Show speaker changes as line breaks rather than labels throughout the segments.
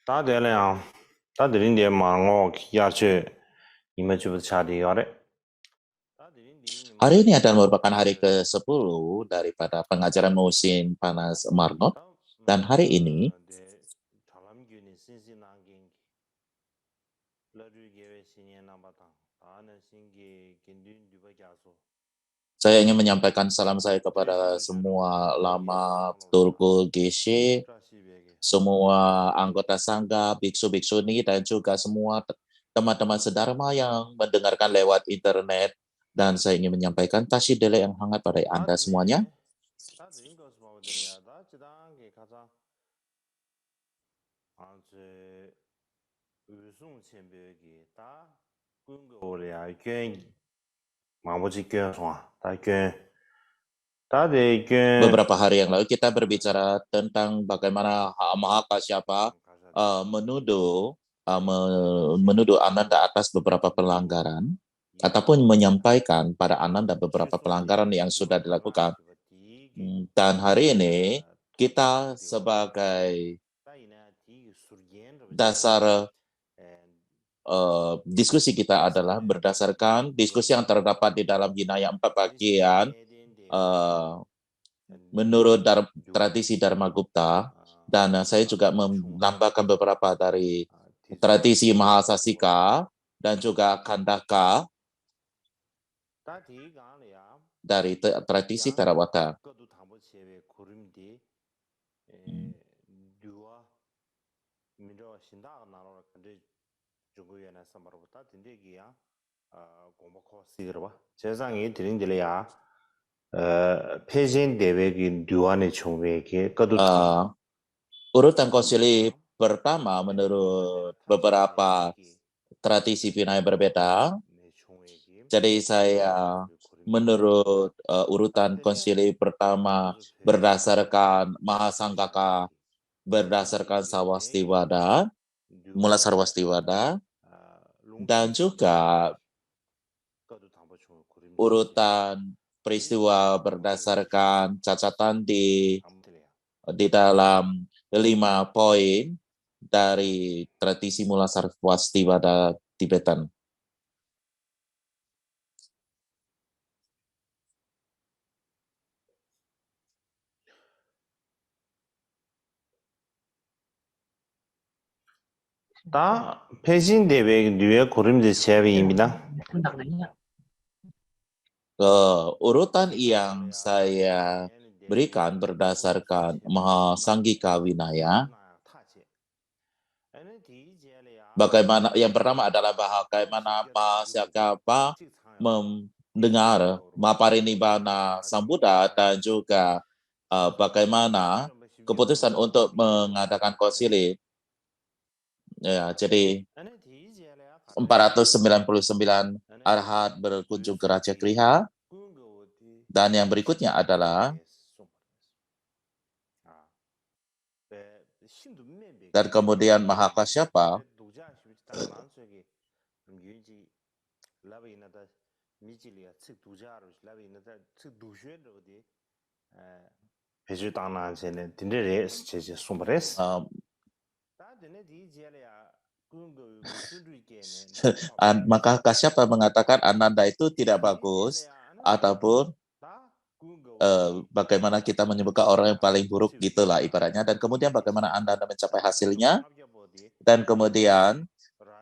打得了呀，打得零点嘛，我下去，你们去不下的要的。
Hari ini adalah merupakan hari ke-10 daripada pengajaran musim panas Margot. Dan hari ini, saya ingin menyampaikan salam saya kepada semua lama Tulku Geshe, semua anggota sangga, biksu-biksuni, dan juga semua teman-teman sedharma yang mendengarkan lewat internet. Dan saya ingin menyampaikan kasih dele yang hangat pada Anda semuanya. Beberapa hari yang lalu kita berbicara tentang bagaimana Mahakasyapa menuduh Ananda atas beberapa pelanggaran ataupun menyampaikan pada Ananda beberapa pelanggaran yang sudah dilakukan. Dan hari ini kita sebagai dasar diskusi kita adalah berdasarkan diskusi yang terdapat di dalam Hinaya 4 bagian menurut tradisi Dharma Gupta, dan saya juga menambahkan beberapa dari tradisi Mahasasika dan juga Khandaka dari tradisi Theravada. Urutan konsili pertama menurut beberapa tradisi Vinaya berbeda. Jadi saya menurut urutan konsili pertama berdasarkan Mahasanggaka, berdasarkan Sarwastivada, Mula Sarwastivada, dan juga urutan peristiwa berdasarkan catatan di dalam 5 poin dari tradisi Mula Sarwastivada Tibetan.
다 패신 대회 뉴에 고름지 시합입니다.
Urutan yang saya berikan berdasarkan Mahasanggika Vinaya. Bagaimana yang pertama adalah bagaimana Mahasanggapa mendengar Maparinibbana Sang Buddha dan juga bagaimana keputusan untuk mengadakan konsili. Ya, jadi 499 arhat berkunjung ke Raja Kriha, dan yang berikutnya adalah dan kemudian Mahakasyapa maka Kasyapa mengatakan Ananda itu tidak bagus, ataupun bagaimana kita menyebutkan orang yang paling buruk gitulah ibaratnya. Dan kemudian bagaimana Ananda mencapai hasilnya, dan kemudian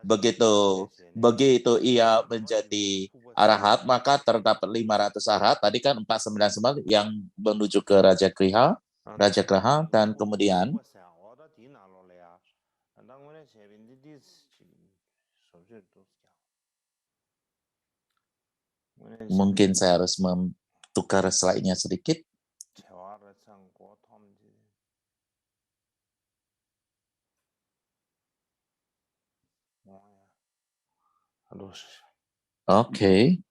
begitu ia menjadi arahat, maka terdapat 500 arahat. Tadi kan 499 yang menuju ke Raja Kriha, dan kemudian mungkin saya harus tukar slide-nya sedikit. Oke.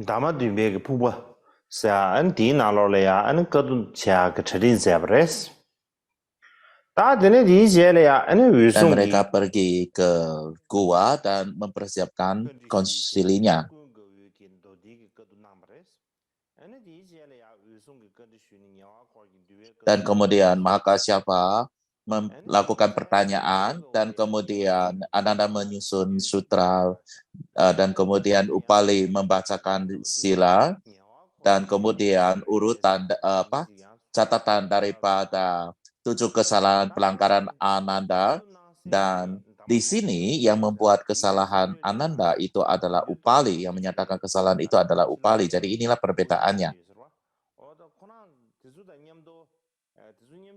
Dama dunbe ke pupa sa an di na lo le ya an ka dun cha ka chadin sa bres 다 되네 디제래야. 아니
Dan
위송기.
mereka pergi ke gua dan mempersiapkan konsilinya. Dan kemudian Mahakasyapa melakukan pertanyaan dan kemudian Ananda menyusun sutra dan kemudian Upali membacakan sila dan kemudian urutan catatan daripada 7 kesalahan pelanggaran Ananda, dan di sini yang membuat kesalahan Ananda itu adalah Upali, yang menyatakan kesalahan itu adalah Upali. Jadi inilah perbedaannya.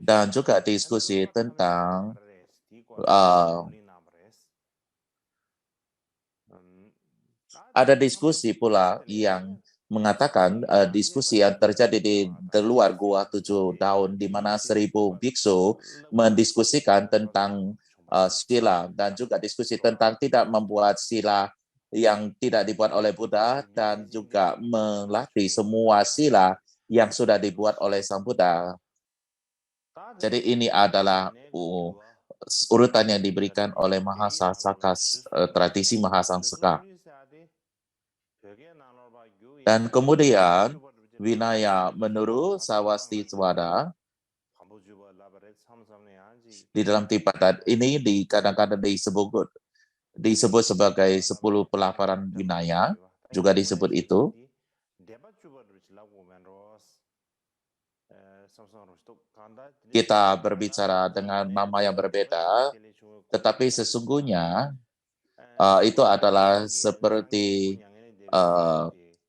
Dan juga diskusi tentang ada diskusi pula yang mengatakan diskusi yang terjadi di luar gua 7 tahun di mana 1000 biksu mendiskusikan tentang sila, dan juga diskusi tentang tidak membuat sila yang tidak dibuat oleh Buddha dan juga melatih semua sila yang sudah dibuat oleh Sang Buddha. Jadi ini adalah urutan yang diberikan oleh Mahasasaka, tradisi Mahasangsaka. Dan kemudian Vinaya menurut Sawastiswada di dalam Tipatan ini kadang-kadang disebut sebagai 10 pelafaran Vinaya, juga disebut itu. Kita berbicara dengan nama yang berbeda, tetapi sesungguhnya itu adalah seperti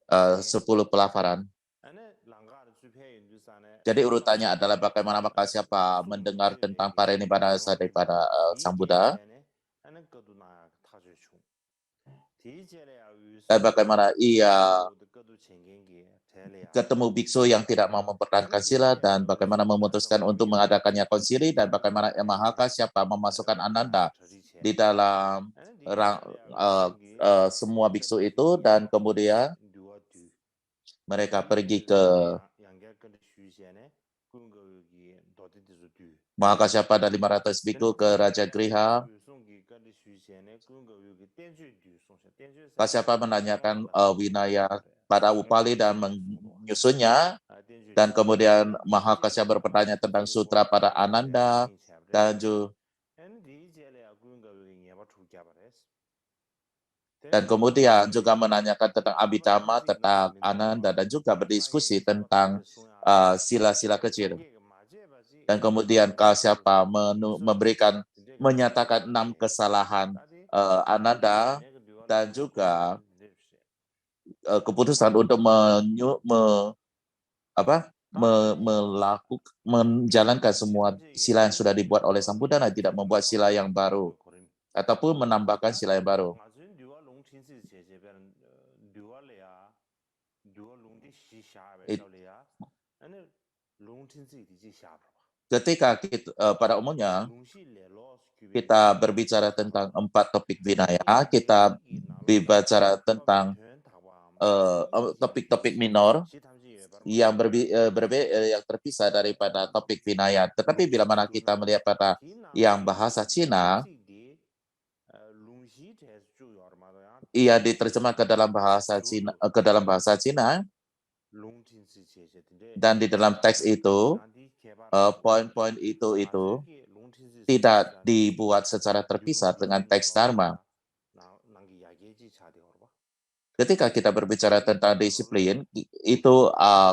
10 pelafaran. Jadi urutannya adalah bagaimana Mahakasyapa mendengar tentang parinibbana daripada Sang Buddha, dan bagaimana ia ketemu biksu yang tidak mau mempertahankan sila, dan bagaimana memutuskan untuk mengadakannya konsili, dan bagaimana Mahakasyapa memasukkan Ananda di dalam semua biksu itu, dan kemudian mereka pergi ke Mahakasyapa dan 500 biksu ke Raja Griha. Kasyapa menanyakan Vinaya pada Upali dan menyusunnya, dan kemudian Mahakasyapa bertanya tentang sutra pada Ananda, dan kemudian juga menanyakan tentang Abhidhamma, tentang Ananda, dan juga berdiskusi tentang sila-sila kecil. Dan kemudian Kasyapa menyatakan 6 kesalahan Ananda, dan juga keputusan untuk menjalankan semua sila yang sudah dibuat oleh Sang Buddha dan tidak membuat sila yang baru ataupun menambahkan sila yang baru. Ketika pada umumnya kita berbicara tentang 4 topik Vinaya, kita berbicara tentang topik-topik minor yang yang terpisah daripada topik Vinaya. Tetapi bila mana kita melihat pada yang bahasa Cina, ia diterjemah ke dalam bahasa Cina, dan di dalam teks itu poin-poin itu tidak dibuat secara terpisah dengan teks Dharma. Ketika kita berbicara tentang disiplin, itu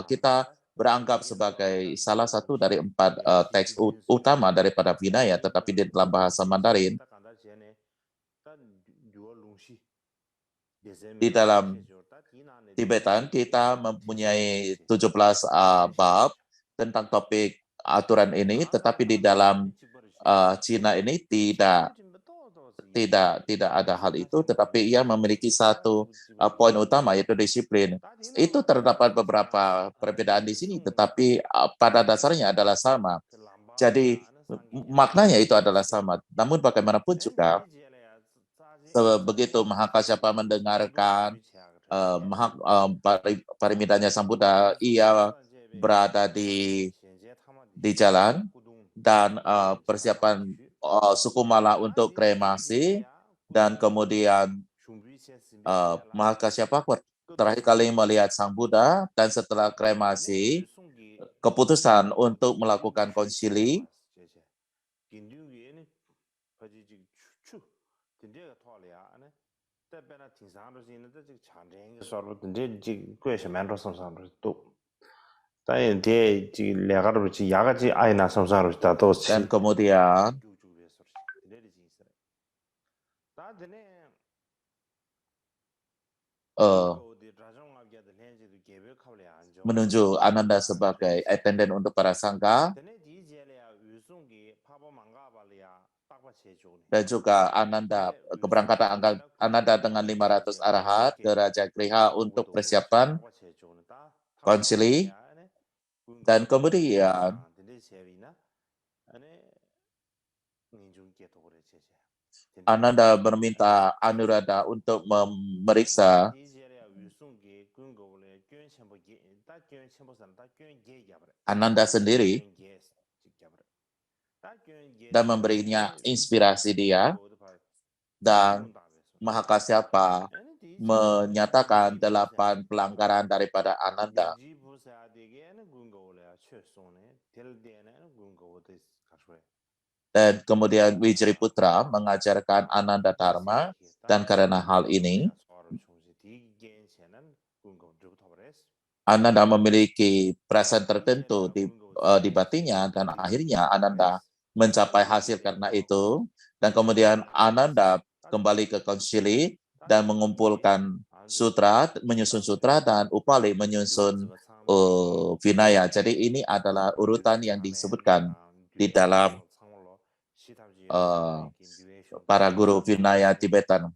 kita beranggap sebagai salah satu dari 4 teks utama daripada Vinaya, tetapi di dalam bahasa Mandarin, di dalam Tibetan, kita mempunyai 17 bab tentang topik aturan ini, tetapi di dalam Cina ini tidak ada hal itu, tetapi ia memiliki satu poin utama, yaitu disiplin. Itu terdapat beberapa perbedaan di sini, tetapi pada dasarnya adalah sama. Jadi maknanya itu adalah sama. Namun bagaimanapun juga, begitu Mahakasyapa mendengarkan parimiddanya Sang Buddha, ia berada di jalan, dan persiapan suku Mala untuk kremasi, dan kemudian Mahakasyapa terakhir kali melihat Sang Buddha, dan setelah kremasi, keputusan untuk melakukan konsili dan kemudian menunjuk Ananda sebagai attendant untuk para sangga, dan juga keberangkatan Ananda dengan 500 arahat ke Raja Griha untuk persiapan konsili, dan kemudian Ananda meminta Anuradha untuk memeriksa Ananda sendiri dan memberinya inspirasi dia, dan Mahakasyapa menyatakan 8 pelanggaran daripada Ananda. Dan kemudian Wijriputra mengajarkan Ananda Dharma, dan karena hal ini Ananda memiliki perasaan tertentu di batinnya, dan akhirnya Ananda mencapai hasil karena itu. Dan kemudian Ananda kembali ke konsili dan mengumpulkan sutra, menyusun sutra, dan Upali menyusun Vinaya. Jadi ini adalah urutan yang disebutkan di dalam para guru Vinaya Tibetan.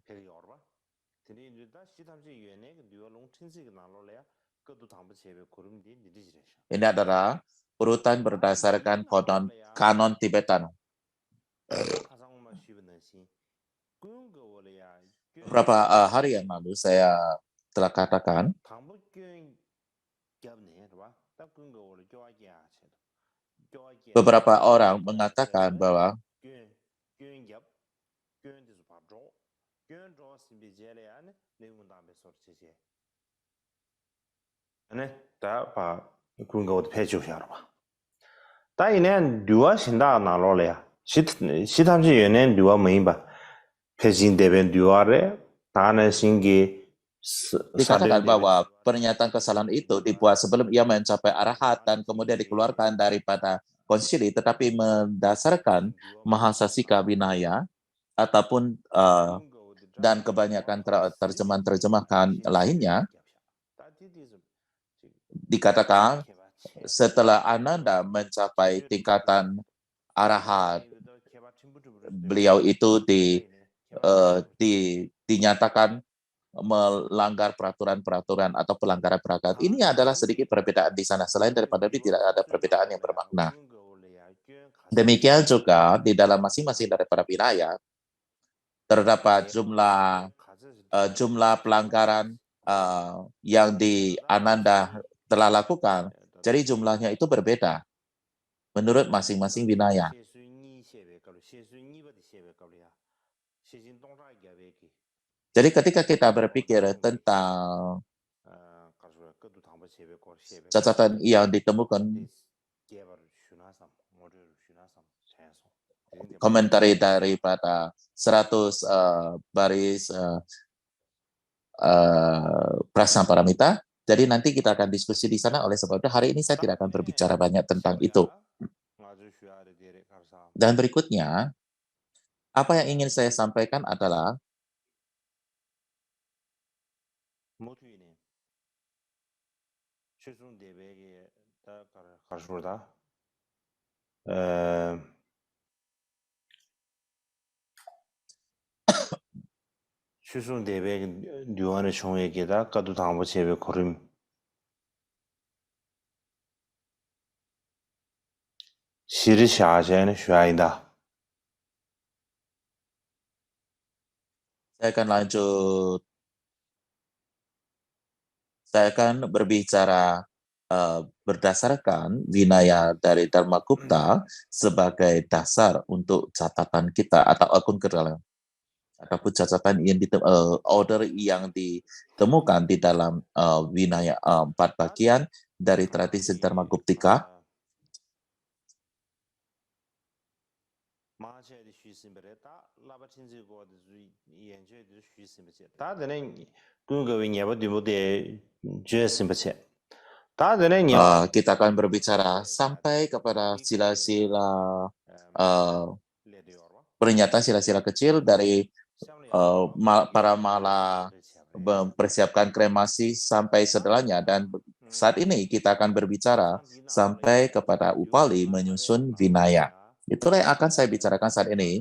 Ini adalah urutan berdasarkan kanon Tibetan. Beberapa hari yang lalu saya telah katakan beberapa orang mengatakan bahwa dikatakan bahwa pernyataan kesalahan itu dibuat sebelum ia mencapai arahat dan kemudian dikeluarkan daripada konsili, tetapi mendasarkan Mahasasika Vinaya ataupun dan kebanyakan terjemahan lainnya, dikatakan setelah Ananda mencapai tingkatan arahat, beliau itu dinyatakan melanggar peraturan-peraturan atau pelanggaran peraturan. Ini adalah sedikit perbedaan di sana. Selain daripada itu tidak ada perbedaan yang bermakna. Demikian juga di dalam masing-masing daripada wilayah terdapat jumlah pelanggaran yang di Ananda telah lakukan. Jadi jumlahnya itu berbeda menurut masing-masing wilayah. Jadi ketika kita berpikir tentang catatan yang ditemukan komentari daripada 100 baris Prasnaparamita. Jadi nanti kita akan diskusi di sana, oleh sebab itu hari ini saya tidak akan berbicara banyak tentang itu. Dan berikutnya, apa yang ingin saya sampaikan adalah saya akan lanjut. Saya akan berbicara berdasarkan Vinaya dari Dharmakupta sebagai dasar untuk catatan kita atau akun kedalam ataupun catatan yang order yang ditemukan di dalam Vinaya 4 bagian dari tradisi Dharmakuptika. Kita akan berbicara sampai kepada sila-sila pernyataan sila-sila kecil dari para mala mempersiapkan kremasi sampai setelahnya, dan saat ini kita akan berbicara sampai kepada Upali menyusun Vinaya. Itulah yang akan saya bicarakan saat ini.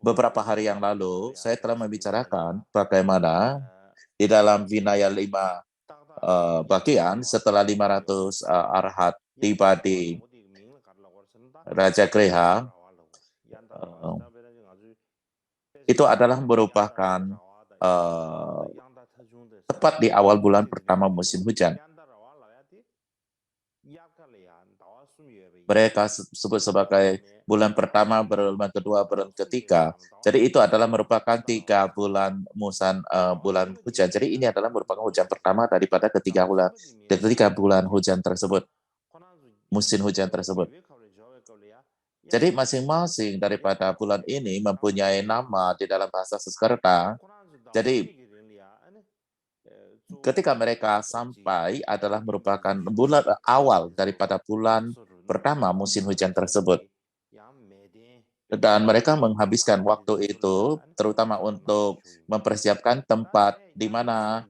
Beberapa hari yang lalu saya telah membicarakan bagaimana di dalam Vinaya 5 bagian setelah 500 arhat tiba di Raja Greha, itu adalah merupakan tepat di awal bulan pertama musim hujan. Mereka sebut sebagai bulan pertama, bulan kedua, bulan ketiga. Jadi itu adalah merupakan 3 bulan bulan hujan. Jadi ini adalah merupakan hujan pertama daripada ketiga bulan hujan tersebut, musim hujan tersebut. Jadi masing-masing daripada bulan ini mempunyai nama di dalam bahasa Sanskerta. Jadi ketika mereka sampai adalah merupakan bulan awal daripada bulan pertama musim hujan tersebut. Dan mereka menghabiskan waktu itu terutama untuk mempersiapkan tempat di mana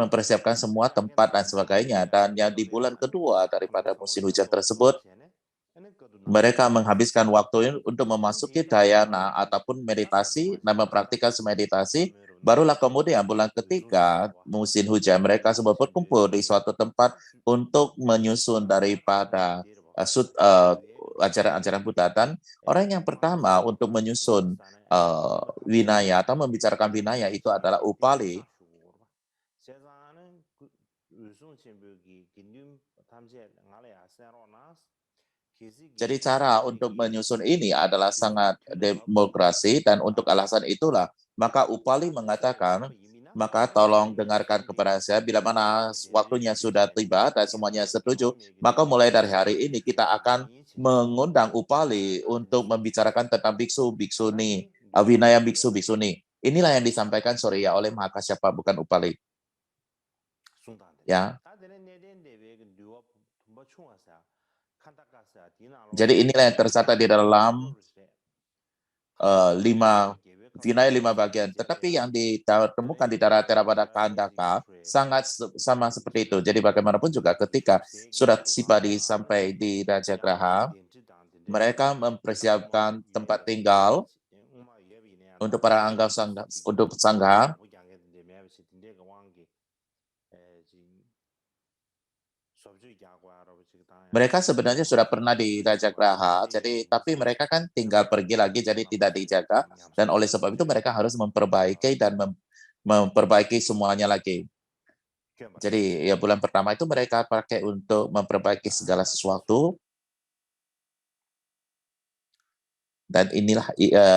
mempersiapkan semua tempat dan sebagainya. Dan yang di bulan kedua daripada musim hujan tersebut, mereka menghabiskan waktu untuk memasuki dhyana ataupun meditasi dan mempraktikkan meditasi. Barulah kemudian bulan ketiga musim hujan mereka semua berkumpul di suatu tempat untuk menyusun daripada ajaran-ajaran Buddha. Dan orang yang pertama untuk menyusun Vinaya atau membicarakan Vinaya itu adalah Upali. Jadi cara untuk menyusun ini adalah sangat demokrasi, dan untuk alasan itulah maka Upali mengatakan, maka tolong dengarkan kepada saya, bila mana waktunya sudah tiba dan semuanya setuju, maka mulai dari hari ini kita akan mengundang Upali untuk membicarakan tentang biksu, biksuni, Vinaya biksu, biksuni. Inilah yang disampaikan Surya oleh Mahakasyapa, bukan Upali. Ya. Jadi inilah yang tercatat di dalam 5 Vinaya 5 bagian. Tetapi yang ditemukan di Theravada Khandaka sangat sama seperti itu. Jadi bagaimanapun juga ketika surat Sipadi sampai di Raja Graha, mereka mempersiapkan tempat tinggal untuk para anggota untuk sangha. Mereka sebenarnya sudah pernah di Raja Graha, jadi tapi mereka kan tinggal pergi lagi, jadi tidak dijaga, dan oleh sebab itu mereka harus memperbaiki dan memperbaiki semuanya lagi. Jadi ya bulan pertama itu mereka pakai untuk memperbaiki segala sesuatu, dan inilah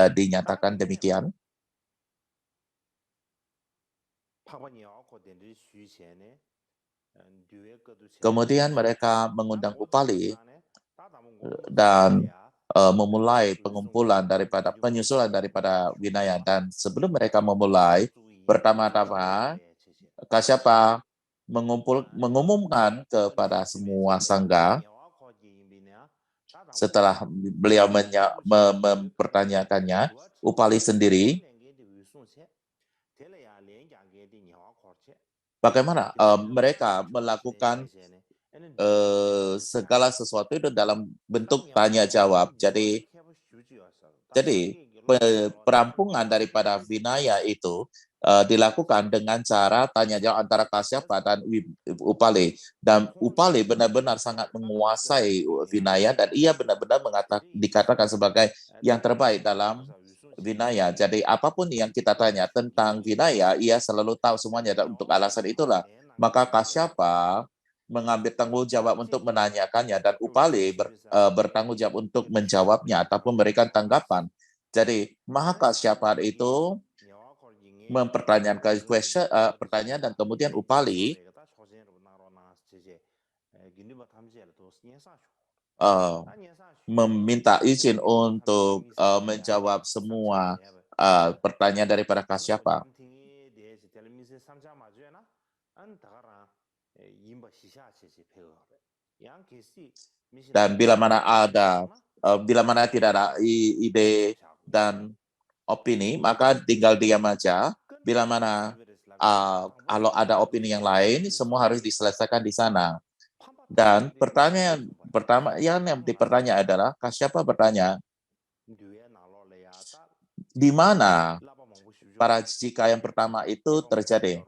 dinyatakan demikian. Kemudian mereka mengundang Upali dan memulai pengumpulan daripada penyusulan daripada Vinaya. Dan sebelum mereka memulai, pertama-tama Kasyapa mengumumkan kepada semua sangga. Setelah beliau mempertanyakannya, Upali sendiri bagaimana mereka melakukan segala sesuatu itu dalam bentuk tanya jawab. Jadi perampungan daripada Vinaya itu dilakukan dengan cara tanya jawab antara Kasyapa dan Upale. Dan Upale benar-benar sangat menguasai Vinaya dan ia benar-benar dikatakan sebagai yang terbaik dalam Vinaya. Jadi apapun yang kita tanya tentang Vinaya, ia selalu tahu semuanya. Dan untuk alasan itulah, maka Kasyapa mengambil tanggung jawab untuk menanyakannya dan Upale bertanggung jawab untuk menjawabnya ataupun memberikan tanggapan. Jadi Mahakasyapa itu mempertanyakan pertanyaan dan kemudian Upali meminta izin untuk menjawab semua pertanyaan daripada Kasyapa. Dan bila mana tidak ada ide dan opini, maka tinggal diam aja. Bila mana kalau ada opini yang lain, semua harus diselesaikan di sana. Dan pertanyaan pertama yang dipertanya adalah, Kasyapa bertanya, di mana para jika yang pertama itu terjadi?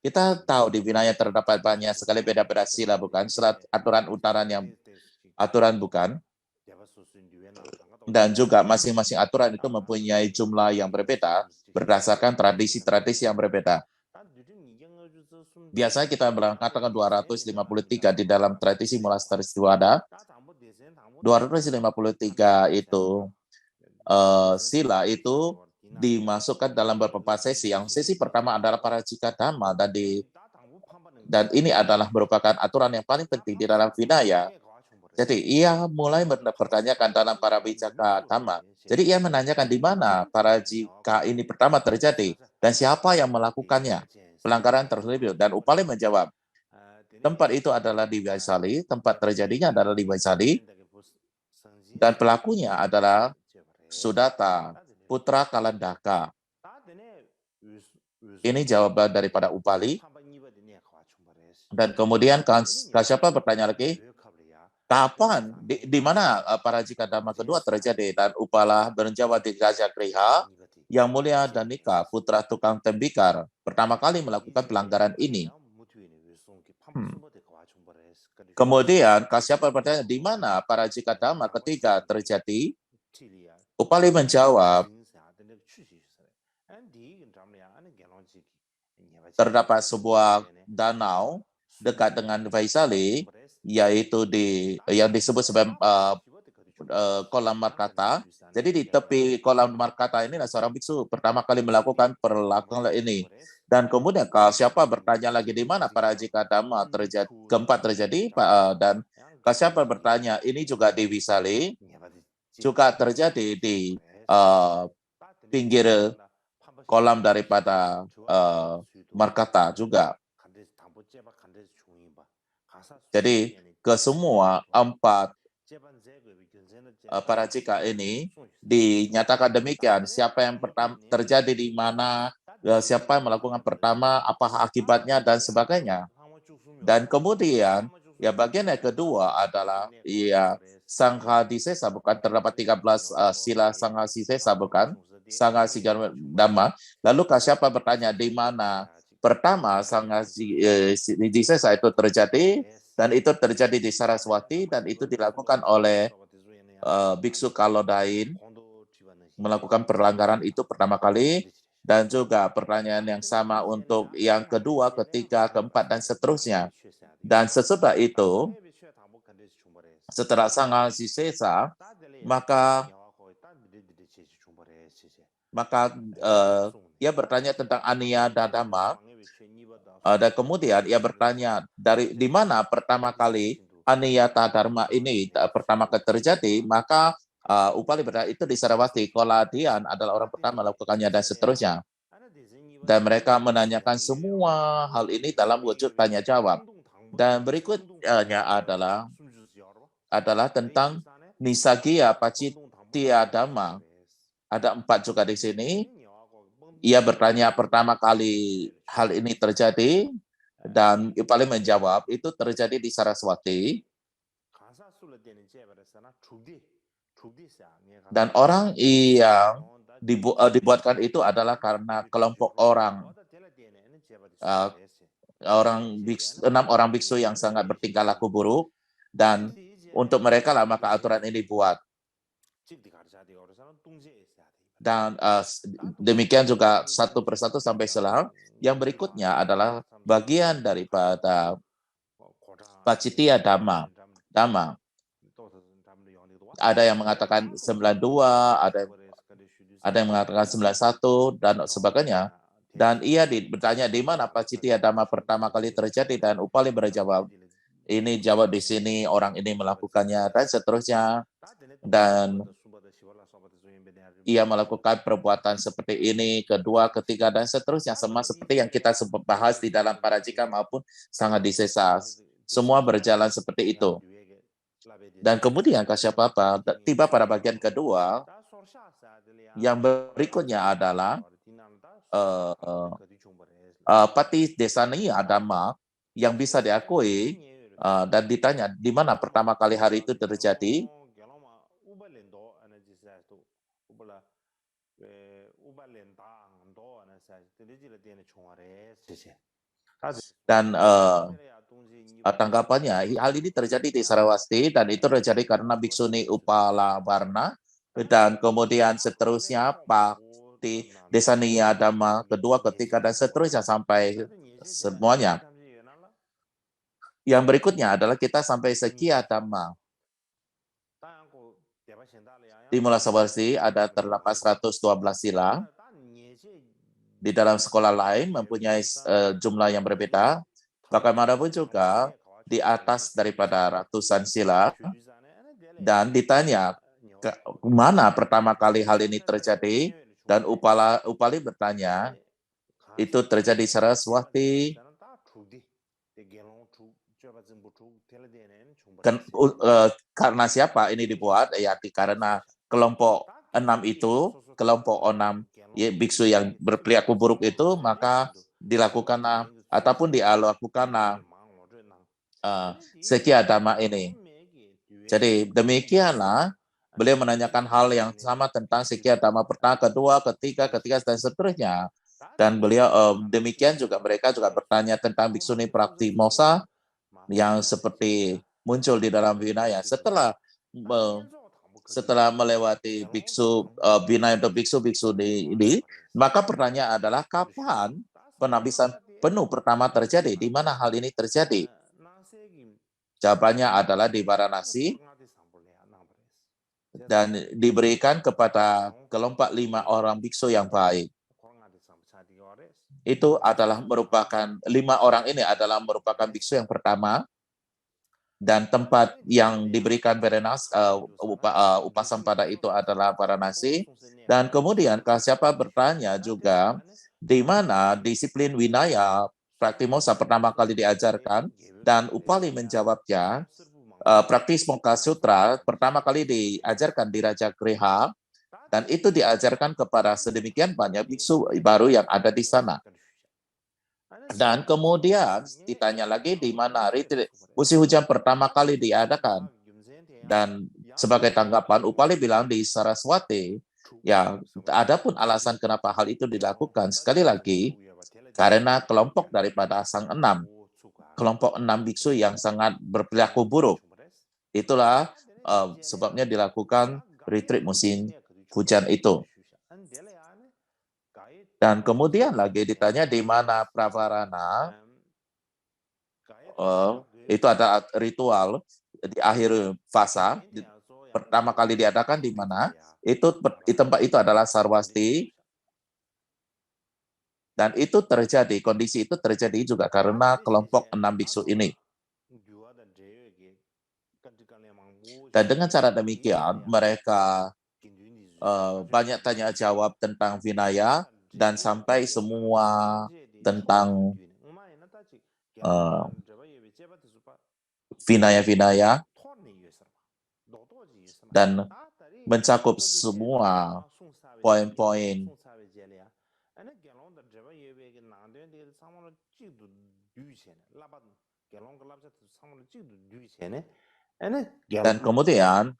Kita tahu di Vinaya terdapat banyak sekali beda-beda sila, bukan? Aturan bukan? Dan juga masing-masing aturan itu mempunyai jumlah yang berbeda berdasarkan tradisi-tradisi yang berbeda. Biasanya kita mengatakan 253 di dalam tradisi Monastery Stiwada. 253 itu sila itu dimasukkan dalam beberapa sesi. Yang sesi pertama adalah Parajika Dhamma dan ini adalah merupakan aturan yang paling penting di dalam Vinaya. Jadi ia mulai mempertanyakan dalam Parajika Dhamma. Jadi ia menanyakan di mana Parajika ini pertama terjadi dan siapa yang melakukannya, pelanggaran tersebut. Dan Upali menjawab, tempat itu adalah di Vaisali, tempat terjadinya adalah di Vaisali, dan pelakunya adalah Sudata, putra Kalandaka. Ini jawaban daripada Upali. Dan kemudian Kasyapa bertanya lagi, kapan, di mana Parajika Dhamma kedua terjadi? Dan Upala menjawab di Gajagriha, yang mulia dan Nika, putra tukang tembikar, pertama kali melakukan pelanggaran ini. Kemudian Kasyapa bertanya, di mana Parajika Dhamma ketiga terjadi? Upali menjawab, terdapat sebuah danau dekat dengan Vaisali, yaitu yang disebut sebagai kolam Markata. Jadi di tepi kolam Markata ini seorang biksu pertama kali melakukan perlakuan ini. Dan kemudian Kasyapa bertanya lagi, di mana Parajika Dhamma keempat terjadi? Dan Kasyapa bertanya, ini juga di Vaisali, juga terjadi di pinggir kolam daripada Markata juga. Jadi ke semua 4 Parajika ini dinyatakan demikian, siapa yang pertama terjadi di mana, siapa yang melakukan pertama, apa akibatnya dan sebagainya. Dan kemudian ya bagian yang kedua adalah ya Sangha Disesa, bukan? Terdapat 13 sila Sangha Disesa, bukan? Sangha Sigama Dhamma. Lalu Kasyapa bertanya, di mana pertama Sangha Disesa itu terjadi, dan itu terjadi di Saraswati, dan itu dilakukan oleh biksu Kalodain melakukan pelanggaran itu pertama kali, dan juga pertanyaan yang sama untuk yang kedua, ketiga, keempat, dan seterusnya. Dan sesudah itu, setelah Sangha Sisesa, maka ia bertanya tentang Aniya Dhamma, dan kemudian ia bertanya di mana pertama kali Aniyata Dharma ini pertama kali terjadi, maka Upali berkata itu di Sarawati, Koladian adalah orang pertama melakukannya dan seterusnya. Dan mereka menanyakan semua hal ini dalam wujud tanya jawab. Dan berikutnya adalah tentang Nisagia Pacitya Dhamma. Ada 4 juga di sini. Ia bertanya pertama kali hal ini terjadi, dan Upali menjawab itu terjadi di Saraswati. Dan orang yang dibuatkan itu adalah karena kelompok orang, enam orang biksu yang sangat bertingkah laku buruk, dan untuk mereka lah maka aturan ini dibuat. Dan demikian juga satu persatu sampai selang. Yang berikutnya adalah bagian daripada Pacitya Dhamma. Ada yang mengatakan 92, ada yang mengatakan 91 dan sebagainya. Dan ia bertanya di mana Pacitya Dhamma pertama kali terjadi, dan Upali berjawab, ini jawab di sini, orang ini melakukannya, dan seterusnya. Dan ia melakukan perbuatan seperti ini, kedua, ketiga, dan seterusnya. Sama seperti yang kita bahas di dalam Parajika maupun Sangat Disesa. Semua berjalan seperti itu. Dan kemudian Kasyapa tiba pada bagian kedua, yang berikutnya adalah Pati Desani Adama yang bisa diakui, dan ditanya di mana pertama kali hari itu terjadi. Dan tanggapannya, hal ini terjadi di Sarawasti, dan itu terjadi karena Biksuni Upala Warna, dan kemudian seterusnya Pati Desaniya Dhamma kedua, ketiga, dan seterusnya sampai semuanya. Yang berikutnya adalah kita sampai Sekia Dhamma. Di Mula Sarawasti ada terdapat 112 sila. Di dalam sekolah lain mempunyai jumlah yang berbeda. Bagaimanapun juga di atas daripada ratusan sila. Dan ditanya mana pertama kali hal ini terjadi, dan Upali bertanya itu terjadi Saraswati. Karena siapa ini dibuat? Ya karena kelompok 6 itu, kelompok 6 ya, biksu yang berperilaku buruk itu, maka dilakukanlah ataupun dilakukanlah Sekia Dhamma ini. Jadi demikianlah beliau menanyakan hal yang sama tentang Sekia Dhamma pertama, kedua, ketiga, dan seterusnya. Dan beliau demikian juga mereka juga bertanya tentang Biksuni Praktimosa yang seperti muncul di dalam Vinaya setelah melewati biksu Vinaya atau biksu ini, maka pertanyaan adalah kapan penabisan penuh pertama terjadi, di mana hal ini terjadi? Jawabannya adalah di Varanasi, dan diberikan kepada kelompok 5 orang biksu yang baik. Itu adalah merupakan 5 orang ini adalah merupakan biksu yang pertama, dan tempat yang diberikan upasampada itu adalah Varanasi. Dan kemudian Kasyapa bertanya juga di mana disiplin Vinaya Praktimosa pertama kali diajarkan, dan Upali menjawabnya praktis Mokkha Sutra pertama kali diajarkan di Raja Griha, dan itu diajarkan kepada sedemikian banyak biksu baru yang ada di sana. Dan kemudian ditanya lagi di mana retreat musim hujan pertama kali diadakan. Dan sebagai tanggapan Upali bilang di Saraswati. Ya, adapun alasan kenapa hal itu dilakukan, sekali lagi karena kelompok daripada sang 6, kelompok 6 biksu yang sangat berperilaku buruk. Itulah sebabnya dilakukan retreat musim hujan itu. Dan kemudian lagi ditanya di mana Pravarana, itu ada ritual di akhir fasa, pertama kali diadakan di mana? Itu di tempat itu adalah Sarwasti, dan itu terjadi, kondisi itu terjadi juga karena kelompok 6 biksu ini. Dan dengan cara demikian, mereka banyak tanya jawab tentang Vinaya, dan sampai semua tentang Vinaya-Vinaya, dan mencakup semua poin-poin dan kemudian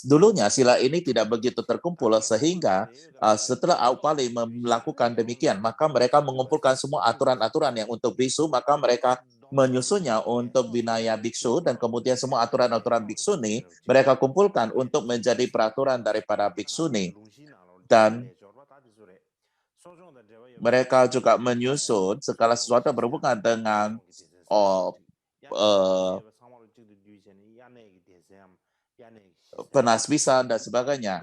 dulunya sila ini tidak begitu terkumpul sehingga setelah Aupali melakukan demikian, maka mereka mengumpulkan semua aturan-aturan yang untuk biksu, maka mereka menyusunnya untuk binaya biksu, dan kemudian semua aturan-aturan biksuni mereka kumpulkan untuk menjadi peraturan daripada biksuni. Dan mereka juga menyusun segala sesuatu berhubungan dengan penasbisan dan sebagainya.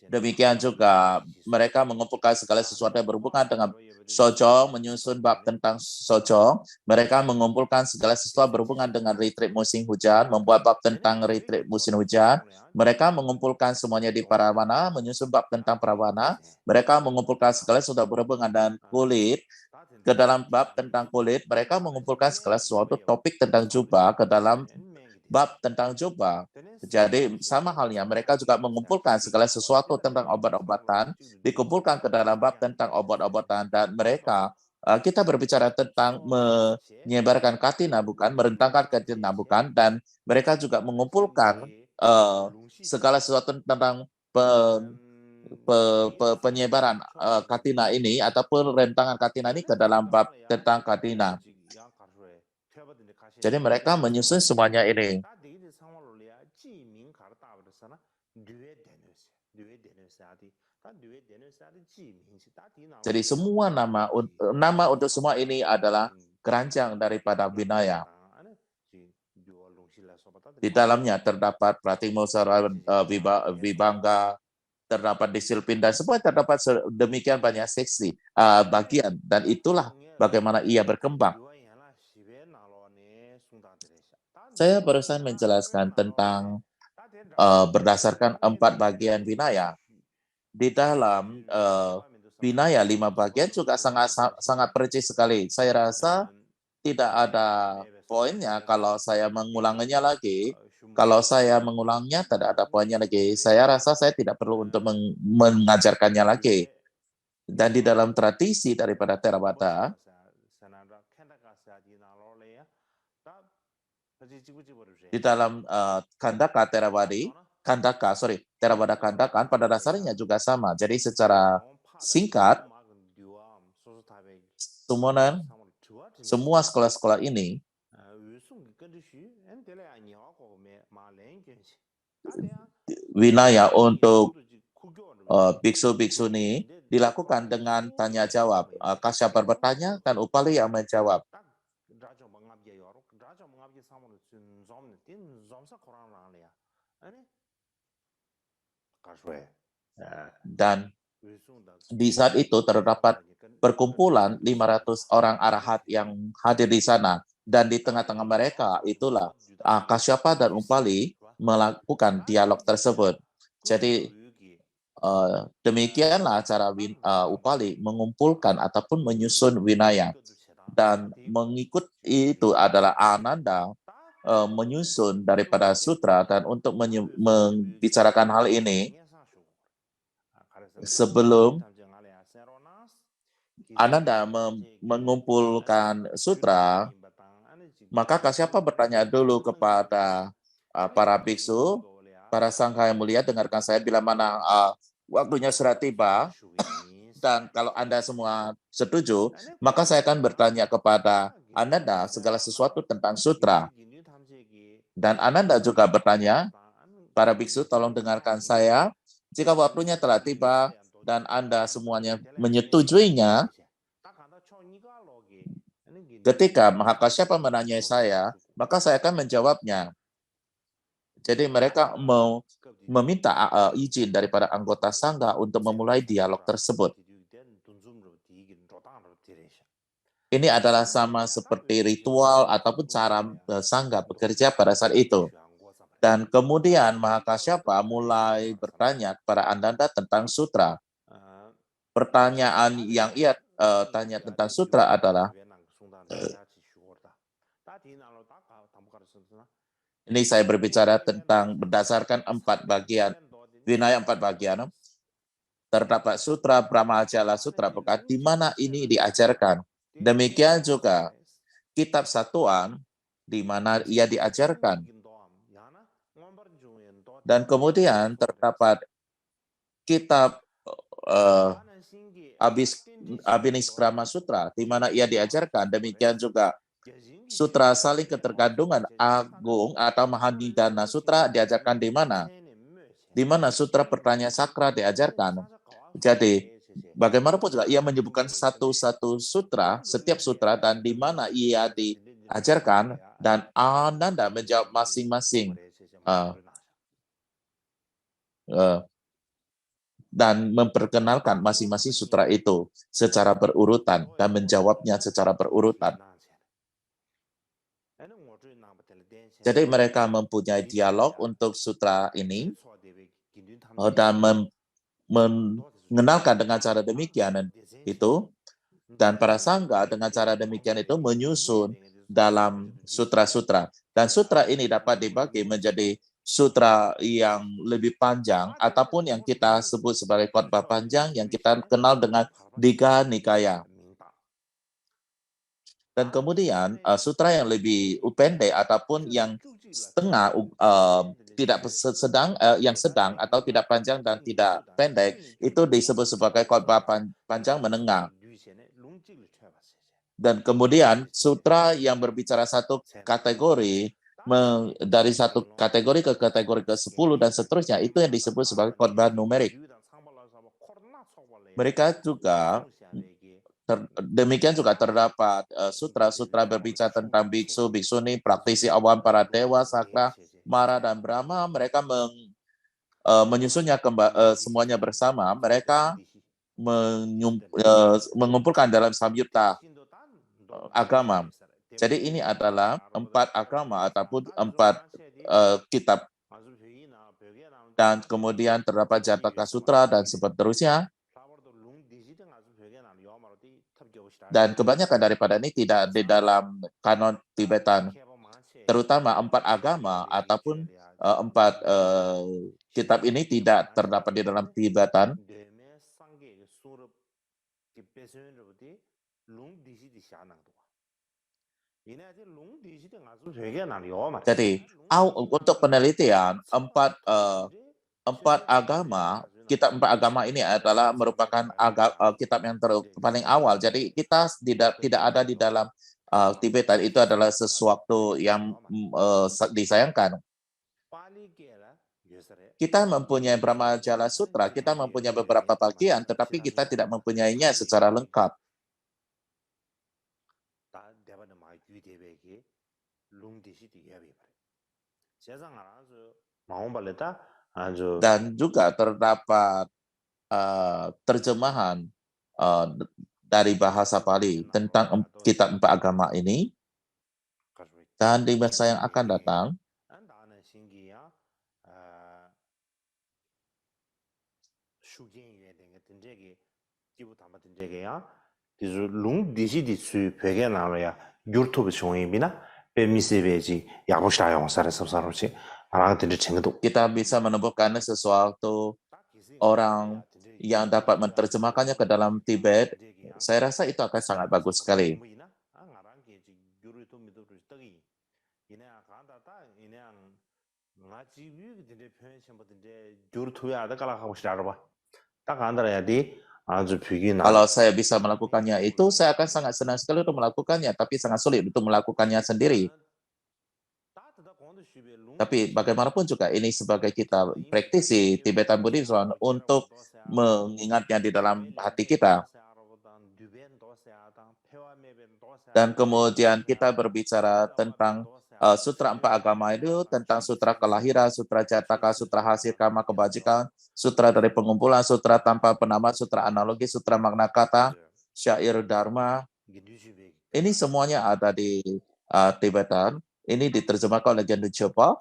Demikian juga mereka mengumpulkan segala sesuatu yang berhubungan dengan sojong, menyusun bab tentang sojong. Mereka mengumpulkan segala sesuatu berhubungan dengan retreat musim hujan, membuat bab tentang retreat musim hujan. Mereka mengumpulkan semuanya di Parawana, menyusun bab tentang Parawana. Mereka mengumpulkan segala sesuatu berhubungan dengan kulit. Ke dalam bab tentang kulit, mereka mengumpulkan segala sesuatu topik tentang jubah ke dalam bab tentang jubah. Jadi sama halnya mereka juga mengumpulkan segala sesuatu tentang obat-obatan, dikumpulkan ke dalam bab tentang obat-obatan, dan mereka kita berbicara tentang menyebarkan katina bukan, merentangkan katina bukan, dan mereka juga mengumpulkan segala sesuatu tentang penyebaran katina ini ataupun rentangan katina ini ke dalam bab tentang katina. Jadi mereka menyusun semuanya ini. Jadi semua nama untuk semua ini adalah keranjang daripada Vinaya. Di dalamnya terdapat Pratimosara Vibhanga, terdapat disiplin, dan semua terdapat demikian banyak seksi bagian, dan itulah bagaimana ia berkembang. Saya barusan menjelaskan tentang berdasarkan 4 bagian Vinaya. Di dalam Vinaya 5 bagian juga sangat percis sekali. Saya rasa tidak ada poinnya kalau saya mengulanginya lagi. Kalau saya mengulangnya, tidak ada poinnya lagi. Saya rasa saya tidak perlu untuk mengajarkannya lagi. Dan di dalam tradisi daripada Theravada, di dalam Khandaka Theravada Khandaka pada dasarnya juga sama. Jadi secara singkat, semua sekolah-sekolah ini Vinaya untuk biksu-biksuni dilakukan dengan tanya jawab. Kasyapa bertanya dan Upali yang menjawab. Dan di saat itu terdapat perkumpulan 500 orang arahat yang hadir di sana, dan di tengah-tengah mereka itulah Kasyapa dan Upali melakukan dialog tersebut. Jadi demikianlah cara Upali mengumpulkan ataupun menyusun Vinaya, dan mengikut itu adalah Ananda menyusun daripada sutra. Dan untuk membicarakan hal ini, sebelum Ananda mengumpulkan sutra, maka Kasyapa bertanya dulu kepada para biksu, para sangha yang mulia, dengarkan saya, bila mana waktunya sudah tiba, dan kalau Anda semua setuju, maka saya akan bertanya kepada Ananda segala sesuatu tentang sutra. Dan Ananda juga bertanya, para biksu tolong dengarkan saya, jika waktunya telah tiba dan Anda semuanya menyetujuinya, ketika Mahakasyapa menanyai saya, maka saya akan menjawabnya. Jadi mereka mau meminta izin daripada anggota sangha untuk memulai dialog tersebut. Ini adalah sama seperti ritual ataupun cara sangha bekerja pada saat itu. Dan kemudian Mahakasyapa mulai bertanya kepada Ananda tentang sutra. Pertanyaan yang ia tanya tentang sutra adalah, ini saya berbicara tentang berdasarkan 4 bagian, Vinaya 4 bagian. Terdapat sutra Brahmajala Sutra, di mana ini diajarkan. Demikian juga kitab satuan di mana ia diajarkan. Dan kemudian terdapat kitab Abhiniskrama Sutra, di mana ia diajarkan. Demikian juga Sutra Saling Ketergantungan Agung atau Mahanidana Sutra diajarkan di mana? Di mana Sutra Pertanyaan Sakra diajarkan. Jadi, bagaimanapun juga ia menyebutkan satu-satu sutra, setiap sutra, dan di mana ia diajarkan, dan Ananda menjawab masing-masing dan memperkenalkan masing-masing sutra itu secara berurutan dan menjawabnya secara berurutan. Jadi mereka mempunyai dialog untuk sutra ini dan mengenalkan dengan cara demikian itu, dan para sangga dengan cara demikian itu menyusun dalam sutra-sutra. Dan sutra ini dapat dibagi menjadi sutra yang lebih panjang ataupun yang kita sebut sebagai khotbah panjang yang kita kenal dengan Digha Nikaya. Dan kemudian sutra yang lebih pendek ataupun yang setengah tidak sedang yang sedang atau tidak panjang dan tidak pendek itu disebut sebagai khotbah panjang menengah. Dan kemudian sutra yang berbicara satu kategori dari satu kategori ke kategori ke-10 dan seterusnya itu yang disebut sebagai khotbah numerik. Mereka juga demikian juga terdapat sutra-sutra berbicara tentang biksu, biksuni, praktisi awam, para dewa, sakra, mara, dan brahma. Mereka menyusunnya semuanya bersama. Mereka mengumpulkan dalam samyutta agama. Jadi ini adalah 4 agama ataupun 4 kitab. Dan kemudian terdapat Jataka Sutra dan seterusnya. Dan kebanyakan daripada ini tidak di dalam kanon Tibetan. Terutama 4 agama ataupun 4 kitab ini tidak terdapat di dalam Tibetan. Jadi untuk penelitian 4 agama, kitab 4 agama ini adalah merupakan kitab yang paling awal. Jadi kita tidak ada di dalam Tibetan, itu adalah sesuatu yang disayangkan. Kita mempunyai Brahmajala Sutra, kita mempunyai beberapa bagian, tetapi kita tidak mempunyainya secara lengkap. Dan juga terdapat terjemahan dari bahasa Pali tentang kitab 4 agama ini. Dan di masa yang akan datang, kita bisa menemukan sesuatu orang yang dapat menerjemahkannya ke dalam Tibet. Saya rasa itu akan sangat bagus sekali. Kalau saya bisa melakukannya itu, saya akan sangat senang sekali untuk melakukannya, tapi sangat sulit untuk melakukannya sendiri. Tapi bagaimanapun juga ini sebagai kita praktisi Tibetan Buddhism untuk mengingatnya di dalam hati kita. Dan kemudian kita berbicara tentang sutra 4 agama itu, tentang sutra kelahiran, sutra Jataka, sutra hasil karma kebajikan, sutra dari pengumpulan, sutra tanpa penama, sutra analogi, sutra makna kata, syair dharma. Ini semuanya ada di Tibetan. Ini diterjemahkan oleh Gyandu Chopa.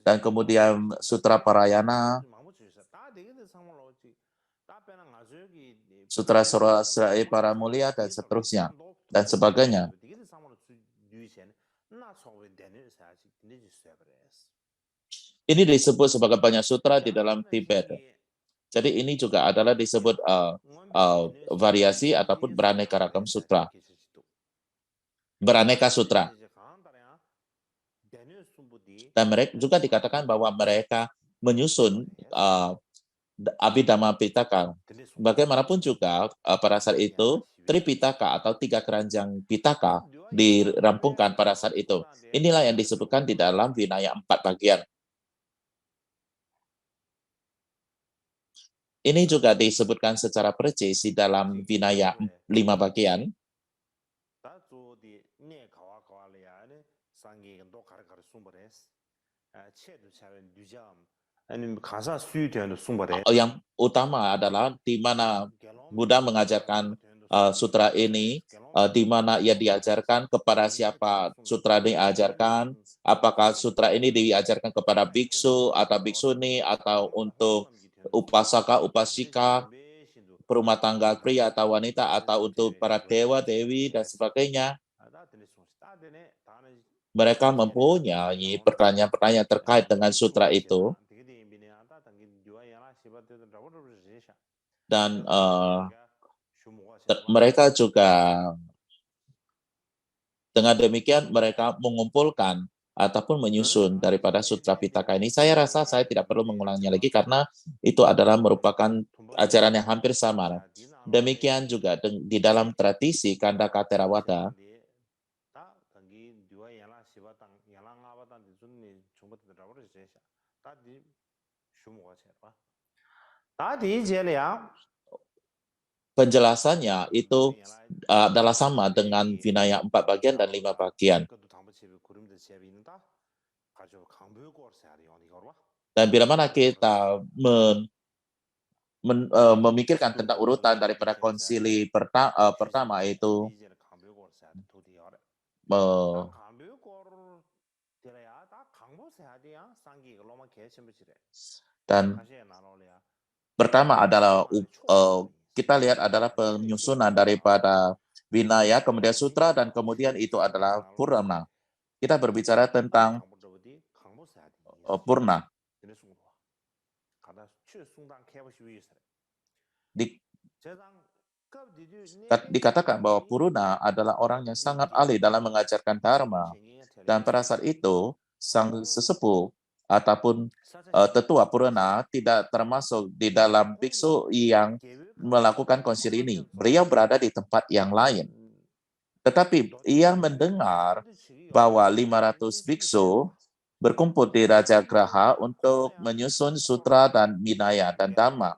Dan kemudian sutra Parayana, sutra Surasrai para mulia, dan seterusnya, dan sebagainya. Ini disebut sebagai banyak sutra di dalam Tibet. Jadi ini juga adalah disebut variasi ataupun beraneka ragam sutra. beraneka sutra. Dan mereka juga dikatakan bahwa mereka menyusun Abhidhamma Pitaka. Bagaimanapun juga pada saat itu Tripitaka atau 3 keranjang Pitaka dirampungkan pada saat itu. Inilah yang disebutkan di dalam Vinaya 4 bagian. Ini juga disebutkan secara percis di dalam Vinaya 5 bagian. Yang utama adalah di mana Buddha mengajarkan sutra ini, di mana ia diajarkan, kepada siapa sutra ini diajarkan, apakah sutra ini diajarkan kepada biksu atau biksuni, atau untuk upasaka, upasika, perumah tangga pria atau wanita, atau untuk para dewa, dewi, dan sebagainya. Mereka mempunyai pertanyaan-pertanyaan terkait dengan sutra itu. Dan mereka juga dengan demikian mereka mengumpulkan ataupun menyusun daripada Sutra Pitaka ini. Saya rasa saya tidak perlu mengulangnya lagi karena itu adalah merupakan ajaran yang hampir sama. Demikian juga di dalam tradisi Kandaka Theravada, penjelasannya itu adalah sama dengan Vinaya 4 bagian dan 5 bagian. Dan bila mana kita memikirkan tentang urutan daripada konsili pertama itu dan pertama adalah kita lihat adalah penyusunan daripada Vinaya, kemudian Sutra, dan kemudian itu adalah Purana. Kita berbicara tentang Purna. Dikatakan bahwa Purna adalah orang yang sangat ahli dalam mengajarkan Dharma. Dan pada saat itu, sang sesepuh ataupun tetua Purna tidak termasuk di dalam biksu yang melakukan konsili ini. Beliau berada di tempat yang lain. Tetapi ia mendengar bahwa 500 biksu berkumpul di Raja Graha untuk menyusun sutra dan Vinaya dan Dhamma.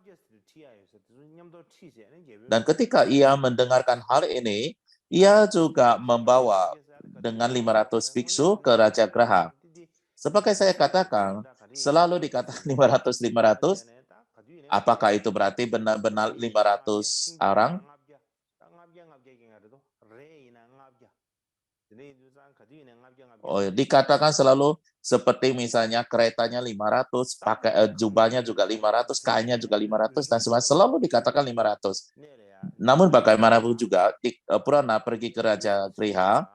Dan ketika ia mendengarkan hal ini, ia juga membawa dengan 500 biksu ke Raja Graha. Seperti saya katakan, selalu dikatakan 500-500, apakah itu berarti benar-benar 500 orang? Dikatakan selalu seperti misalnya keretanya 500, pakai jubahnya juga 500, kainnya juga 500, dan semua selalu dikatakan 500. Namun bagaimanapun juga, Purana pergi ke Raja Griha,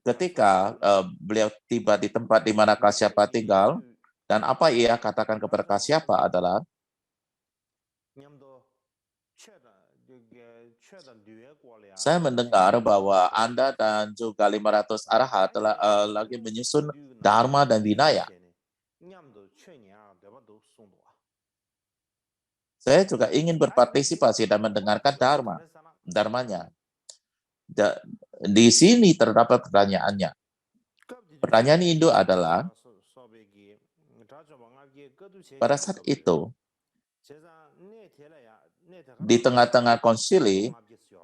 ketika beliau tiba di tempat di mana Kasyapa tinggal, dan apa ia katakan kepada Kasyapa adalah, saya mendengar bahwa Anda dan juga 500 arahat telah lagi menyusun Dharma dan Vinaya. Saya juga ingin berpartisipasi dan mendengarkan Dharmanya. Di sini terdapat pertanyaannya. Pertanyaan itu adalah, pada saat itu, di tengah-tengah konsili,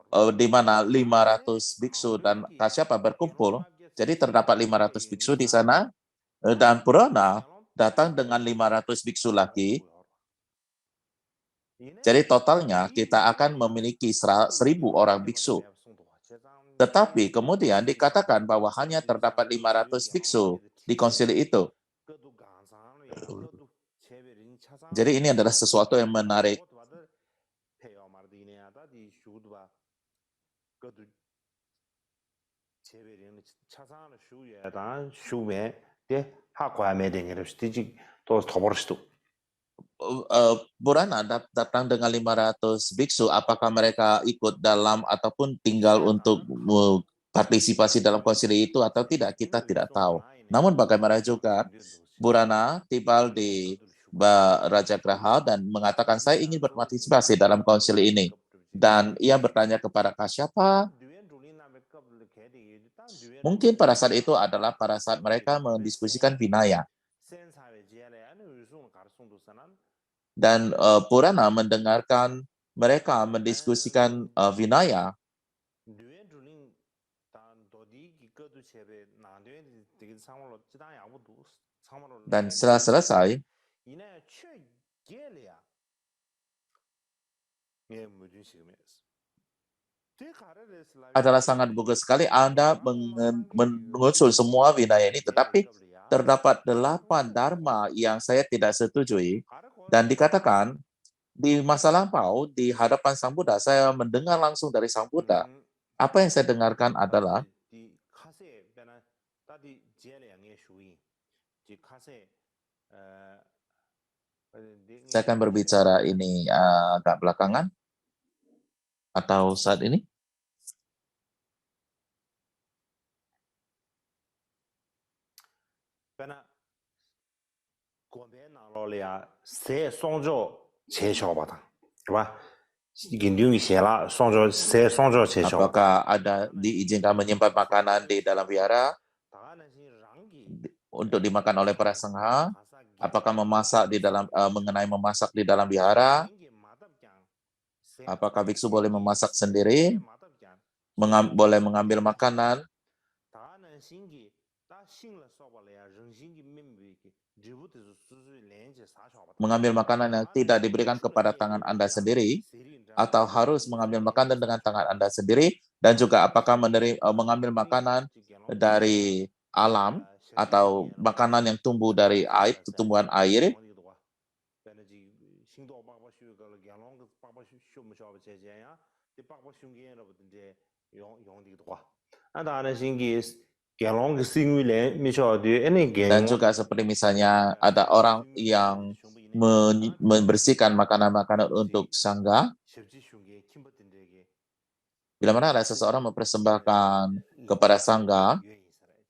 di mana 500 biksu dan Kasyapa berkumpul, jadi terdapat 500 biksu di sana, dan Purana datang dengan 500 biksu lagi. Jadi totalnya kita akan memiliki 1.000 orang biksu. Tetapi kemudian dikatakan bahwa hanya terdapat 500 biksu di konsili itu. Jadi ini adalah sesuatu yang menarik. Purana datang dengan 500 biksu, apakah mereka ikut dalam ataupun tinggal untuk partisipasi dalam konsili itu atau tidak, kita tidak tahu. Namun bagaimana juga, Burana tiba di Raja Graha dan mengatakan, saya ingin berpartisipasi dalam konsili ini. Dan ia bertanya kepada Kasyapa, mungkin pada saat itu adalah pada saat mereka mendiskusikan Vinaya. Dan Purana mendengarkan mereka mendiskusikan Vinaya. Dan setelah selesai, adalah sangat bagus sekali Anda mengusul semua Vinaya ini, tetapi terdapat 8 dharma yang saya tidak setujui. Dan dikatakan, di masa lampau, di hadapan Sang Buddha, saya mendengar langsung dari Sang Buddha. Apa yang saya dengarkan adalah, saya akan berbicara ini agak belakangan, atau saat ini. Apakah ada diizinkan menyimpan makanan di dalam wihara untuk dimakan oleh para sangha? Apakah memasak di dalam mengenai memasak di dalam wihara? Apakah biksu boleh memasak sendiri? Boleh mengambil makanan? Mengambil makanan yang tidak diberikan kepada tangan Anda sendiri, atau harus mengambil makanan dengan tangan Anda sendiri, dan juga apakah mengambil makanan dari alam, atau makanan yang tumbuh dari air, tumbuhan air, dan juga seperti misalnya ada orang yang membersihkan makanan-makanan untuk sangga. Bila mana ada seseorang mempersembahkan kepada sangga,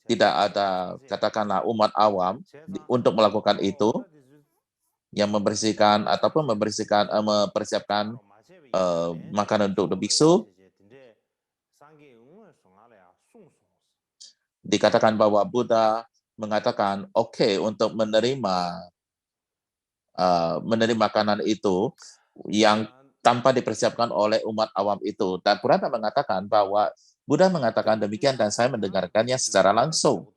tidak ada katakanlah umat awam untuk melakukan itu, yang membersihkan ataupun mempersiapkan makanan untuk biksu, dikatakan bahwa Buddha mengatakan oke untuk menerima makanan itu yang tanpa dipersiapkan oleh umat awam itu. Dan Purana mengatakan bahwa Buddha mengatakan demikian dan saya mendengarkannya secara langsung.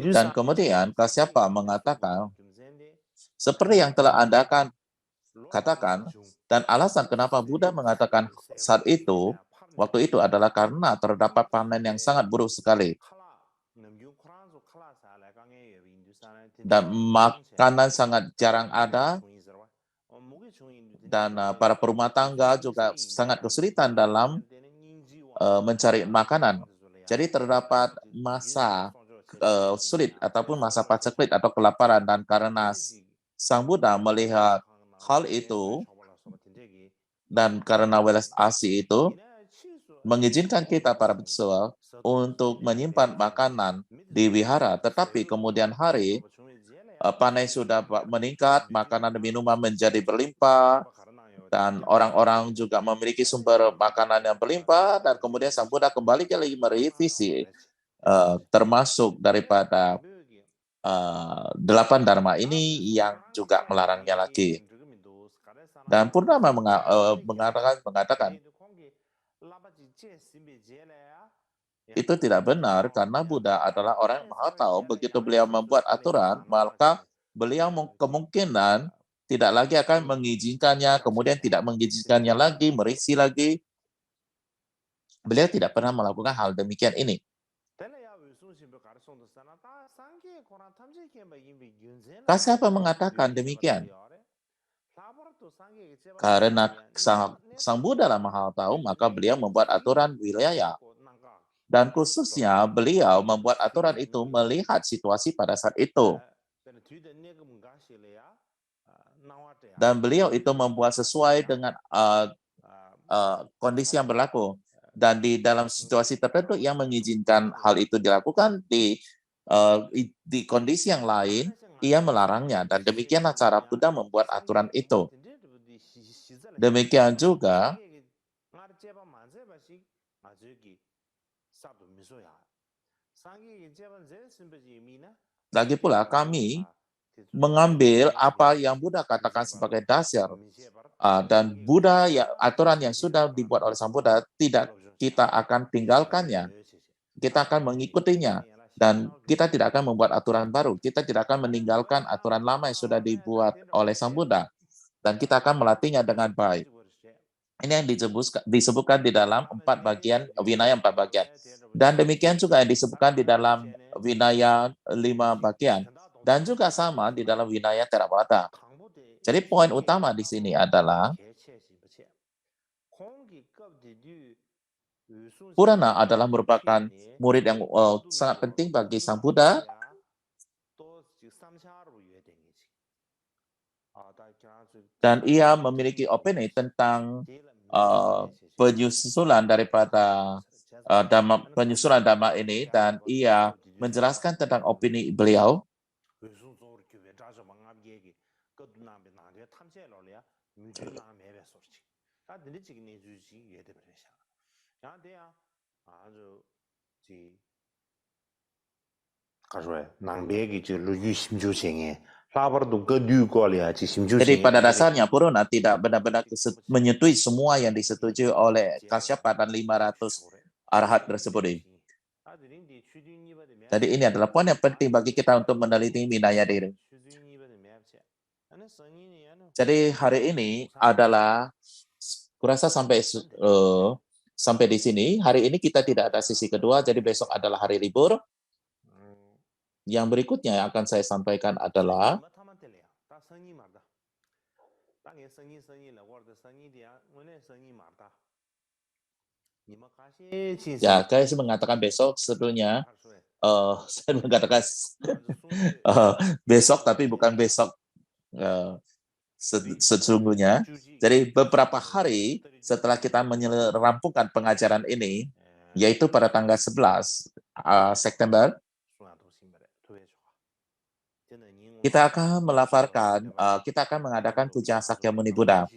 Dan kemudian Kasyapa mengatakan, seperti yang telah Anda katakan, dan alasan kenapa Buddha mengatakan saat itu, waktu itu adalah karena terdapat panen yang sangat buruk sekali. Dan makanan sangat jarang ada, dan para perumah tangga juga sangat kesulitan dalam mencari makanan. Jadi terdapat masa sulit ataupun masa paceklik atau kelaparan, dan karena Sang Buddha melihat hal itu dan karena welas asih itu mengizinkan kita para biksu untuk menyimpan makanan di wihara, tetapi kemudian hari panen sudah meningkat, makanan dan minuman menjadi berlimpah, dan orang-orang juga memiliki sumber makanan yang berlimpah, dan kemudian Sang Buddha kembali lagi merevisi termasuk daripada 8 dharma ini yang juga melarangnya lagi. Dan Purnama mengatakan itu tidak benar karena Buddha adalah orang yang maha tahu. Begitu beliau membuat aturan, maka beliau kemungkinan tidak lagi akan mengizinkannya, kemudian tidak mengizinkannya lagi, merisi lagi. Beliau tidak pernah melakukan hal demikian ini. Kasyapa mengatakan demikian. Karena Sang Buddha lah maha tahu, maka beliau membuat aturan wilayah. Dan khususnya beliau membuat aturan itu melihat situasi pada saat itu. Dan beliau itu membuat sesuai dengan kondisi yang berlaku. Dan di dalam situasi tertentu yang mengizinkan hal itu dilakukan, di kondisi yang lain ia melarangnya. Dan demikianlah cara Buddha membuat aturan itu. Demikian juga lagi pula kami mengambil apa yang Buddha katakan sebagai dasar, dan Buddha aturan yang sudah dibuat oleh Sang Buddha tidak kita akan tinggalkannya, kita akan mengikutinya, dan kita tidak akan membuat aturan baru, kita tidak akan meninggalkan aturan lama yang sudah dibuat oleh Sang Buddha, dan kita akan melatihnya dengan baik. Ini yang disebutkan di dalam 4 bagian, Vinaya 4 bagian. Dan demikian juga yang disebutkan di dalam Vinaya 5 bagian. Dan juga sama di dalam Vinaya Theravada. Jadi poin utama di sini adalah Purana adalah merupakan murid yang sangat penting bagi Sang Buddha. Dan ia memiliki opini tentang penyusulan daripada penyusulan dhamma ini, dan ia menjelaskan tentang opini beliau. Jadi pada dasarnya Purana tidak benar-benar menyetujui semua yang disetujui oleh Kasyapa dan 500 arahat tersebut. Jadi ini adalah poin yang penting bagi kita untuk meneliti Vinaya diri. Jadi hari ini adalah, kurasa sampai di sini. Hari ini kita tidak ada sesi kedua, jadi besok adalah hari libur. Yang berikutnya yang akan saya sampaikan adalah ya, saya mengatakan besok sebetulnya saya mengatakan besok, tapi bukan besok sesungguhnya. Jadi beberapa hari setelah kita merampungkan pengajaran ini, yaitu pada tanggal 11 September, kita akan melaporkan, kita akan mengadakan puja Sakyamuni Buddha.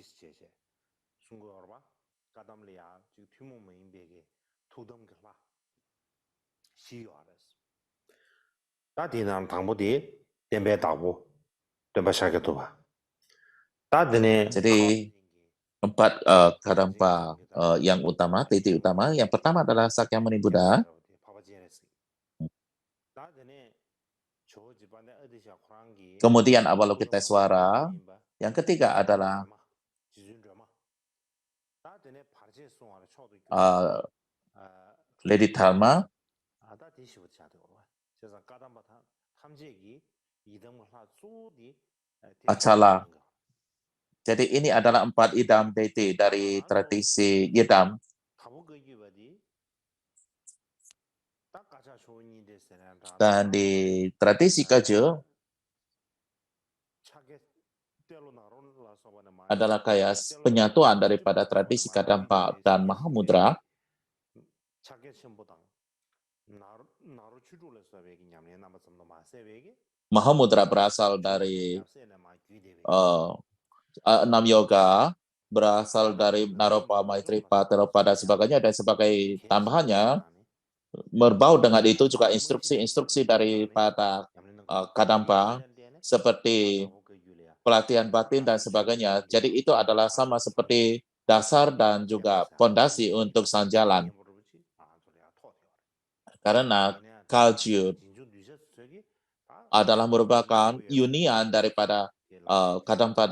Jadi 4 kadampa yang utama, titik utama. Yang pertama adalah Sakyamuni Buddha. Kemudian Avalokitesvara. Yang ketiga adalah Lady Thalma. Acala. Jadi ini adalah 4 idam deity dari tradisi Yidam. Dan di tradisi Kagyu adalah kayak penyatuan daripada tradisi Kadampa dan Mahamudra. Mahamudra berasal dari 6 yoga, berasal dari Naropa, Maitripa, Teropa, dan sebagainya, dan sebagai tambahannya, berbau dengan itu juga instruksi-instruksi daripada Kadampa, seperti pelatihan batin dan sebagainya. Jadi itu adalah sama seperti dasar dan juga fondasi untuk sang jalan. Karena Kagyu adalah merupakan union daripada Kadampa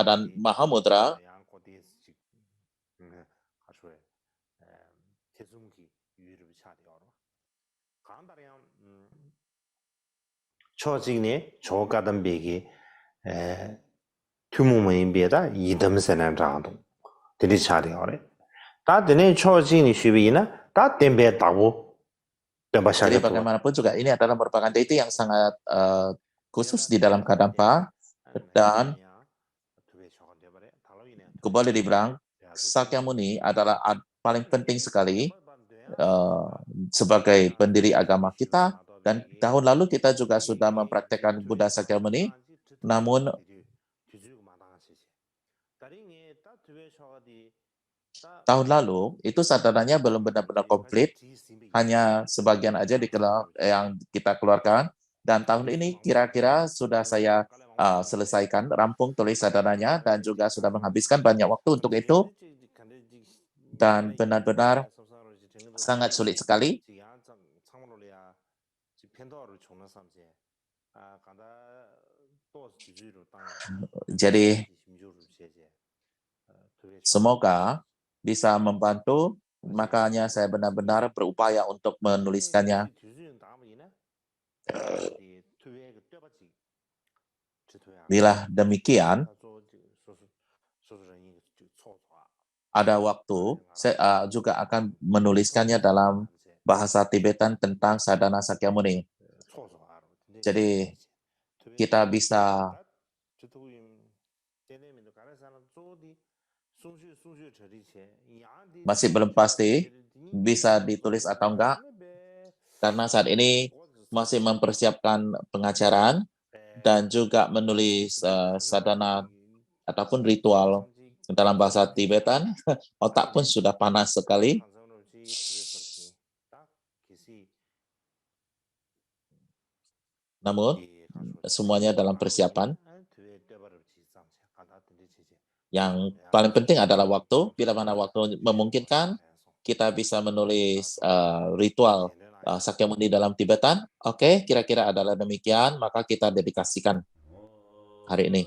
dan Mahamudra.
초직네 조가던 비기 투무모인비에다 이듬세는 장도 들이 차려래 다드네 초직니 쉬비나 다 템베다고
Jadi bagaimanapun juga ini adalah merupakan deity yang sangat khusus di dalam Kadampa, dan boleh dibilang Sakyamuni adalah paling penting sekali sebagai pendiri agama kita, dan tahun lalu kita juga sudah mempraktekkan Buddha Sakyamuni, namun tahun lalu itu sadananya belum benar-benar komplit, hanya sebagian aja yang kita keluarkan, dan tahun ini kira-kira sudah saya selesaikan, rampung tulis sadananya, dan juga sudah menghabiskan banyak waktu untuk itu, dan benar-benar sangat sulit sekali. Jadi semoga bisa membantu, makanya saya benar-benar berupaya untuk menuliskannya. Bila demikian, ada waktu, saya juga akan menuliskannya dalam bahasa Tibetan tentang sadhana Sakyamuni. Jadi kita bisa masih belum pasti bisa ditulis atau enggak, karena saat ini masih mempersiapkan pengajaran dan juga menulis sadhana ataupun ritual dalam bahasa Tibetan. Otak pun sudah panas sekali. Namun semuanya dalam persiapan. Yang paling penting adalah waktu. Bila mana waktu memungkinkan, kita bisa menulis ritual Sakyamuni dalam Tibetan. Oke, kira-kira adalah demikian, maka kita dedikasikan hari ini.